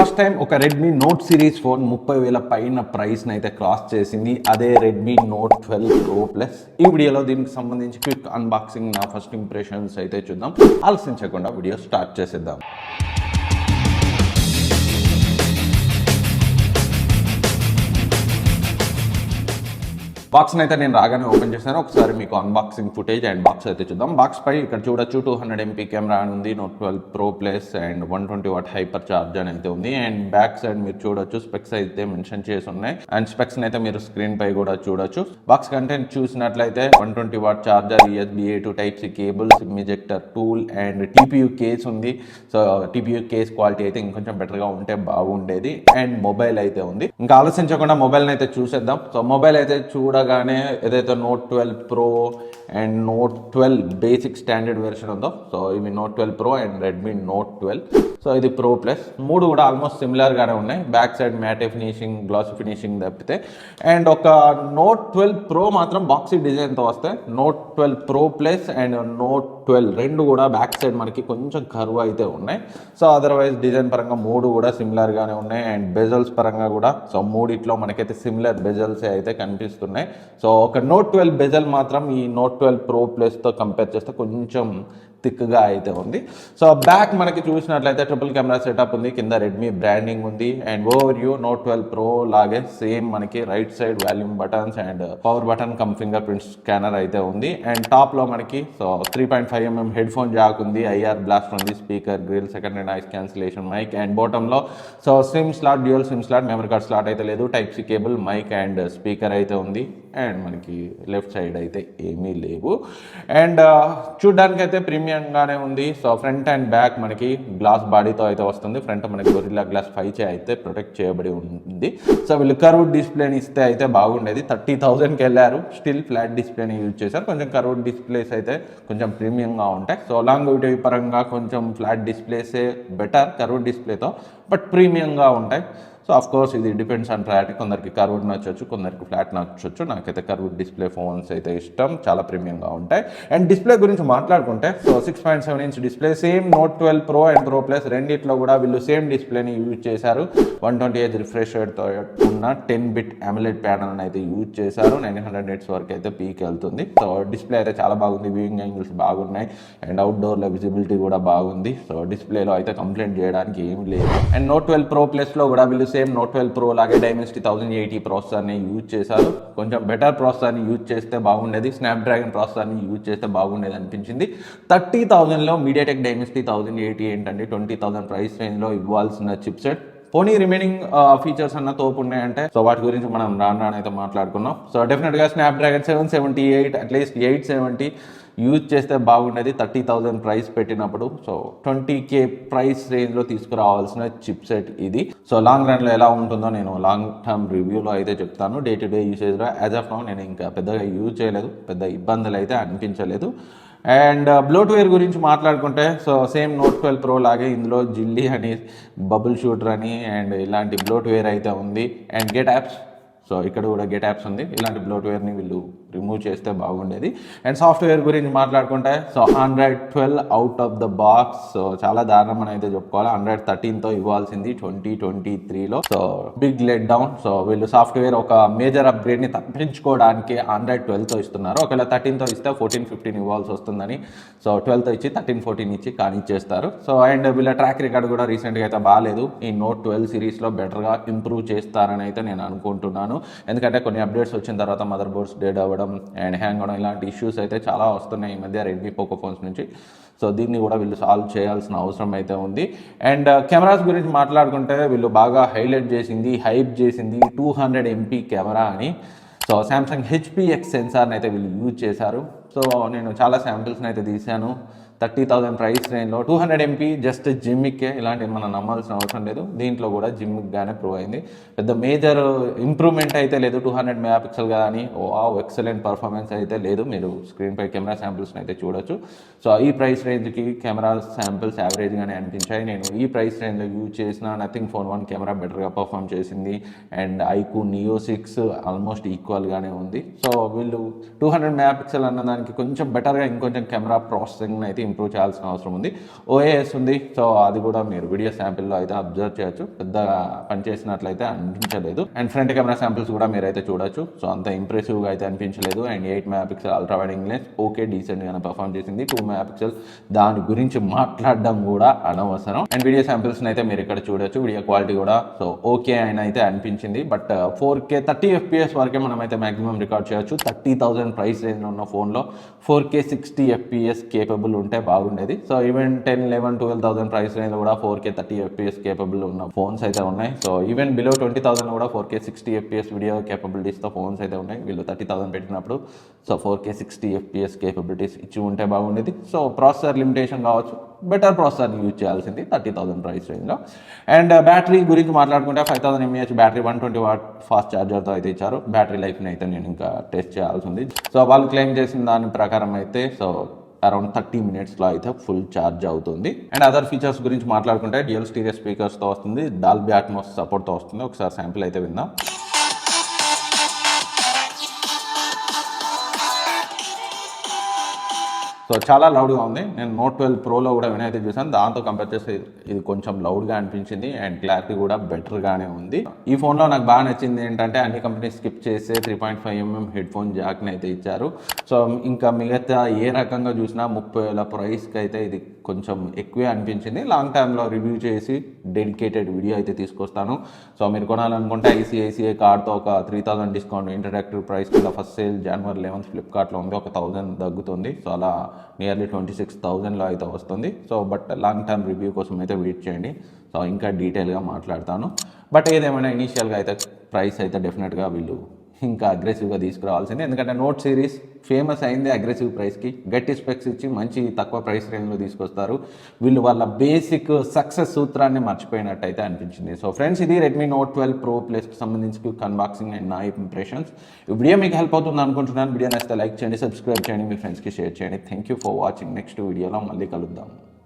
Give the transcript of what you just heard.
First time ఒక Redmi note series phone 30,000 పైన ప్రైస్ని అయితే క్రాస్ చేసింది. అదే రెడ్మీ నోట్ 12 ప్రో ప్లస్. ఈ వీడియోలో దీనికి సంబంధించి క్విక్ అన్బాక్సింగ్, నా ఫస్ట్ ఇంప్రెషన్స్ అయితే చూద్దాం. ఆలస్యించకుండా వీడియో స్టార్ట్ చేసేద్దాం. బాక్స్ని అయితే నేను రాగానే ఓపెన్ చేశాను. ఒకసారి మీకు అన్బాక్సింగ్ ఫుటేజ్ అండ్ బాక్స్ అయితే చూద్దాం. బాక్స్ పై ఇక్కడ చూడొచ్చు 200 MP కెమెరా అని ఉంది, note 12 pro plus and 120 what hyper charge అని అయితే ఉంది. అండ్ బ్యాక్ సైడ్ మీరు చూడొచ్చు స్పెక్స్ అయితే మెన్షన్ చేసి ఉన్నాయి. అండ్ స్పెక్స్ అయితే మీరు స్క్రీన్ పై కూడా చూడొచ్చు. బాక్స్ కంటెంట్ చూసినట్లయితే 120 what charger, USB A to Type-C cable, SIM ejector tool and TPU case ఉంది. సో TPU కేస్ క్వాలిటీ అయితే ఇంకొంచెం బెటర్గా ఉంటే బాగుండేది. అండ్ మొబైల్ అయితే ఉంది. ఇంకా ఆలోచించకుండా మొబైల్ని అయితే చూసేద్దాం. సో మొబైల్ అయితే చూడగానే ఏదైతే note 12 pro and note 12 basic standard version ఉందో, సో ఇవి note 12 pro and Redmi note 12. So ఇది ప్రో ప్లస్. మూడు కూడా ఆల్మోస్ట్ సిమిలర్గానే ఉన్నాయి. Back side matte finishing, glossy finishing తప్పితే. అండ్ ఒక నోట్ 12 ప్రో మాత్రం బాక్సీ డిజైన్తో వస్తే, note 12 pro plus and note 12 రెండు కూడా బ్యాక్ సైడ్ మనకి కొంచెం కర్వ్ అయితే ఉన్నాయి. సో అదర్వైజ్ డిజైన్ పరంగా మూడు కూడా సిమిలర్గానే ఉన్నాయి. అండ్ బెజల్స్ పరంగా కూడా సో మూడిట్లో మనకైతే సిమిలర్ బెజల్స్ అయితే కనిపిస్తున్నాయి. సో ఒక నోట్ 12 బెజల్ మాత్రం ఈ నోట్ 12 ప్రో ప్లస్తో కంపేర్ చేస్తే కొంచెం థిక్గా అయితే ఉంది. సో బ్యాక్ మనకి చూసినట్లయితే ట్రిపుల్ కెమెరా సెటప్ ఉంది, కింద రెడ్మీ బ్రాండింగ్ ఉంది. And overview note 12 pro లాగే సేమ్ మనకి right side volume buttons and power button cum fingerprint scanner అయితే ఉంది. అండ్ టాప్లో మనకి so 3.5mm headphone jack ఉంది, IR బ్లాస్ట్ ఉంది, speaker grill, secondary noise cancellation mic. And బాటంలో so SIM slot, dual SIM slot, memory card slot అయితే లేదు, Type-C cable, mic and speaker అయితే ఉంది. అండ్ మనకి లెఫ్ట్ సైడ్ అయితే ఏమీ లేవు. అండ్ చూడ్డానికి అయితే ప్రీమియంగానే ఉంది. సో ఫ్రంట్ అండ్ బ్యాక్ మనకి గ్లాస్ బాడీతో అయితే వస్తుంది. ఫ్రంట్ మనకి గొరిల్లా గ్లాస్ 5 అయితే ప్రొటెక్ట్ చేయబడి ఉంది. సో వీళ్ళు కర్వ్డ్ డిస్ప్లేని ఇస్తే అయితే బాగుండేది. 30,000కి వెళ్ళారు, స్టిల్ ఫ్లాట్ డిస్ప్లేని యూజ్ చేశారు. కొంచెం కర్వ్డ్ డిస్ప్లేస్ అయితే కొంచెం ప్రీమియంగా ఉంటాయి. సో లాంగివిటీ పరంగా కొంచెం ఫ్లాట్ డిస్ప్లేసే బెటర్ కర్వ్డ్ డిస్ప్లేతో, బట్ ప్రీమియంగా ఉంటాయి. సో ఆఫ్ కోర్స్ ఇది డిపెండ్స్ ఆన్ ప్రయారిటీ. కొందరికి కర్వ్డ్ నచ్చొచ్చు, కొందరికి ఫ్లాట్ నచ్చొచ్చు. నాకైతే కర్వ్డ్ డిస్ప్లే ఫోన్స్ అయితే ఇష్టం, చాలా ప్రీమియంగా ఉంటాయి. అండ్ డిస్ప్లే గురించి మాట్లాడుకుంటే so 6.7 inch display, same note 12 pro and pro plus రెండిట్లో కూడా వీళ్ళు సేమ్ డిస్ప్లేని యూజ్ చేశారు. 120Hz రిఫ్రెష్ రేట్తో ఉన్న 10-bit AMOLED ప్యానల్ని అయితే యూజ్ చేశారు. 900 nits వరకు అయితే పీక్ వెళ్తుంది. సో డిస్ప్లే అయితే చాలా బాగుంది, వ్యూయింగ్ యాంగిల్స్ బాగున్నాయి అండ్ అవుట్డోర్లో విజిబిలిటీ కూడా బాగుంది. సో డిస్ప్లేలో అయితే కంప్లైంట్ చేయడానికి ఏమి లేదు. అండ్ నోట్ 12 ప్రో ప్లస్లో కూడా వీళ్ళు సేమ్ నోట్ 12 ప్రో లాగే డైమెన్సిటీ 1080 ప్రాసెసర్ని యూజ్ చేశారు. కొంచెం బెటర్ ప్రాసెసర్ని యూజ్ చేస్తే బాగుండేది, స్నాప్డ్రాగన్ ప్రాసెసర్ని యూజ్ చేస్తే బాగుండేది అనిపించింది. 30,000లో మీడియాటెక్ డైమెన్సిటీ 1080 ఏంటంటే 20,000 ప్రైస్ రేంజ్లో ఇవ్వాల్సిన చిప్సెట్. పోనీ రిమైనింగ్ ఫీచర్స్ అన్న తోపు ఉన్నాయంటే సో వాటి గురించి మనం రానైతే మాట్లాడుకున్నాం. సో డెఫినెట్గా స్నాప్డ్రాగన్ 778 అట్లీస్ట్ 870 యూజ్ చేస్తే బాగుండేది 30,000 ప్రైస్ పెట్టినప్పుడు. సో 20K ప్రైస్ రేంజ్లో తీసుకురావాల్సిన చిప్ సెట్ ఇది. సో లాంగ్ రన్లో ఎలా ఉంటుందో నేను లాంగ్ టర్మ్ రివ్యూలో అయితే చెప్తాను. డే టు డే యూసేజ్లో యాజ్ ఆఫ్ నౌ నేను ఇంకా పెద్దగా యూజ్ చేయలేదు, పెద్ద ఇబ్బందులు అయితే అనిపించలేదు. అండ్ బ్లోట్వేర్ గురించి మాట్లాడుకుంటే సో సేమ్ నోట్ 12 ప్రో లాగే ఇందులో జిల్లీ అని, బబుల్ షూటర్ అని అండ్ ఇలాంటి బ్లోట్వేర్ అయితే ఉంది. అండ్ గెట్ యాప్స్, సో ఇక్కడ కూడా గెట్ యాప్స్ ఉంది. ఇలాంటి బ్లోట్వేర్ని వీళ్ళు రిమూవ్ చేస్తే బాగుండేది. అండ్ సాఫ్ట్వేర్ గురించి మాట్లాడుకుంటే so Android 12 out of the box. So చాలా దారుణం అని అయితే చెప్పుకోవాలి. Android 13తో ఇవ్వాల్సింది 2023లో. So big let down. So వీళ్ళు సాఫ్ట్వేర్ ఒక మేజర్ అప్గ్రేడ్ని తప్పించుకోవడానికి Android 12తో ఇస్తున్నారు. ఒకవేళ 13తో ఇస్తే 14, 15 ఇవ్వాల్సి వస్తుందని సో 12తో ఇచ్చి 13, 14 ఇచ్చి కానిచ్చేస్తారు. సో అండ్ వీళ్ళ ట్రాక్ రికార్డ్ కూడా రీసెంట్గా అయితే బాగాలేదు. ఈ నోట్ 12 సిరీస్లో బెటర్గా ఇంప్రూవ్ చేస్తారని అయితే నేను అనుకుంటున్నాను. ఎందుకంటే కొన్ని అప్డేట్స్ వచ్చిన తర్వాత మదర్ బోర్డ్స్ డెడ్ అవ్వడం అండ్ హ్యాంగ్ అవడం ఇలాంటి ఇష్యూస్ అయితే చాలా వస్తున్నాయి ఈ మధ్య రెడ్మీ పోకో ఫోన్స్ నుంచి. సో దీన్ని కూడా వీళ్ళు సాల్వ్ చేయాల్సిన అవసరం అయితే ఉంది. అండ్ కెమెరాస్ గురించి మాట్లాడుకుంటే వీళ్ళు బాగా హైలైట్ చేసింది, హైప్ చేసింది 200 MP కెమెరా అని. సో సామ్సంగ్ HPX సెన్సార్ని అయితే వీళ్ళు యూజ్ చేశారు. సో నేను చాలా శాంపిల్స్ని అయితే తీశాను. 30,000 ప్రైస్ రేంజ్లో 200 MP జస్ట్ జిమ్మిక్కే, ఇలాంటివి మనం నమ్మాల్సిన అవసరం లేదు. దీంట్లో కూడా జిమ్మిక్గానే ప్రూవ్ అయింది. పెద్ద మేజర్ ఇంప్రూవ్మెంట్ అయితే లేదు. 200 MP కానీ ఎక్సలెంట్ పర్ఫార్మెన్స్ అయితే లేదు. మీరు స్క్రీన్పై కెమెరా శాంపిల్స్ని అయితే చూడొచ్చు. సో ఈ ప్రైస్ రేంజ్కి కెమెరా శాంపిల్స్ యావరేజ్గానే అనిపించాయి. నేను ఈ ప్రైస్ రేంజ్లో యూజ్ చేసిన నథింగ్ ఫోన్ 1 కెమెరా బెటర్గా పర్ఫామ్ చేసింది. అండ్ iQOO Neo 6 ఆల్మోస్ట్ ఈక్వల్గానే ఉంది. సో వీళ్ళు 200 MP అన్న దానికి కొంచెం బెటర్గా ఇంకొంచెం కెమెరా ప్రాసెసింగ్ అయితే ఇంప్రూవ్ చేయాల్సిన అవసరం ఉంది. ఓఏఎస్ ఉంది, సో అది కూడా మీరు వీడియో శాంపిల్లో అయితే అబ్జర్వ్ చేయొచ్చు, పెద్దగా పనిచేసినట్లయితే అనిపించలేదు. అండ్ ఫ్రంట్ కెమెరా శాంపిల్స్ కూడా మీరైతే చూడొచ్చు, సో అంత ఇంప్రెసివ్గా అయితే అనిపించలేదు. And 8 MP ultra wide angle lens okay డీసెంట్గానే పర్ఫామ్ చేసింది. 2 MP దాని గురించి మాట్లాడడం కూడా అనవసరం. అండ్ వీడియో శాంపిల్స్ని అయితే మీరు ఇక్కడ చూడొచ్చు, వీడియో క్వాలిటీ కూడా సో ఓకే అని అయితే అనిపించింది. బట్ 4K 30 FPS వరకే మనం అయితే మాక్సిమం రికార్డ్ చేయొచ్చు. 30,000 ప్రైస్ రేంజ్ ఉన్న ఫోన్లో 4K 60 FPS కేపబుల్ ఉంటే బాగుండేది. సో ఈవెన్ 10, 11, 12,000 ప్రైస్ రేంజ్లో కూడా 4K 30 FPS కేపబుల్ ఉన్న ఫోన్స్ అయితే ఉన్నాయి. సో ఈవెన్ బిలో 20,000 కూడా 4K 60 FPS వీడియో కేపబిలిటీస్తో ఫోన్స్ అయితే ఉన్నాయి. వీళ్ళు 30,000 పెట్టినప్పుడు సో 4K 60 FPS కేపబిలిటీస్ ఇచ్చి ఉంటే బాగుండేది. సో ప్రాసెసర్ లిమిటేషన్ కావచ్చు, బెటర్ ప్రాసెసర్ని యూజ్ చేయాల్సింది 30,000 ప్రైస్ రేంజ్లో. అండ్ బ్యాటరీ గురించి మాట్లాడుకుంటే 5000 mAh బ్యాటరీ 120W ఫాస్ట్ ఛార్జర్తో అయితే ఇచ్చారు. బ్యాటరీ లైఫ్ని అయితే నేను ఇంకా టెస్ట్ చేయాల్సి ఉంది. సో వాళ్ళు క్లెయిమ్ చేసిన దాని ప్రకారం అయితే సో అరౌండ్ 30 minutesలో అయితే ఫుల్ ఛార్జ్ అవుతుంది. అండ్ అదర్ ఫీచర్స్ గురించి మాట్లాడుకుంటే డ్యూయల్ స్టీరియో స్పీకర్స్తో వస్తుంది, డాల్బీ అట్మోస్ సపోర్ట్తో వస్తుంది. ఒకసారి శాంపిల్ అయితే విందాం. సో చాలా లౌడ్గా ఉంది. నేను నోట్ 12 ప్రోలో కూడా వినైతే చూసాను, దాంతో కంపేర్ చేస్తే ఇది కొంచెం లౌడ్గా అనిపించింది. అండ్ క్లారిటీ కూడా బెటర్గానే ఉంది. ఈ ఫోన్లో నాకు బాగా నచ్చింది ఏంటంటే అన్ని కంపెనీస్ స్కిప్ చేసే 3.5mm హెడ్ ఫోన్ జాక్ని అయితే ఇచ్చారు. సో ఇంకా మిగతా ఏ రకంగా చూసినా 30,000 ప్రైస్కి అయితే ఇది కొంచెం ఎక్కువే అనిపించింది. లాంగ్ టైంలో రివ్యూ చేసి డెడికేటెడ్ వీడియో అయితే తీసుకొస్తాను. సో మీరు కొనాలనుకుంటే ICICI కార్డ్తో ఒక 3,000 డిస్కౌంట్ ఇంటరాక్టివ్ ప్రైస్ కింద ఫస్ట్ సేల్ January 11th ఫ్లిప్కార్ట్లో ఉంది, ఒక 1,000 తగ్గుతుంది. సో అలా నియర్లీ 26,000లో అయితే వస్తుంది. So but long term review కోసం అయితే వెయిట్ చేయండి. సో ఇంకా డీటెయిల్గా మాట్లాడతాను. బట్ ఏదేమైనా ఇనీషియల్గా అయితే ప్రైస్ అయితే డెఫినెట్గా వీళ్ళు ఇంకా అగ్రెసివ్గా తీసుకురావాల్సింది. ఎందుకంటే నోట్ సిరీస్ ఫేమస్ అయింది అగ్రెసివ్ ప్రైస్కి, గట్టి స్పెక్స్ ఇచ్చి మంచి తక్కువ ప్రైస్ రేంజ్లో తీసుకొస్తారు. వీళ్ళు వాళ్ళ బేసిక్ సక్సెస్ సూత్రాన్ని మర్చిపోయినట్టయితే అనిపించింది. సో ఫ్రెండ్స్, ఇది రెడ్మీ నోట్ 12 Pro Plusకి సంబంధించి క్విక్ అన్బాక్సింగ్ అండ్ నా ఇంప్రెషన్స్. ఈ వీడియో మీకు హెల్ప్ అవుతుంది అనుకుంటున్నాను. వీడియో నచ్చితే లైక్ చేయండి, సబ్స్క్రైబ్ చేయండి, మీ ఫ్రెండ్స్కి షేర్ చేయండి. Thank you for watching. Next వీడియోలో మళ్ళీ కలుద్దాం.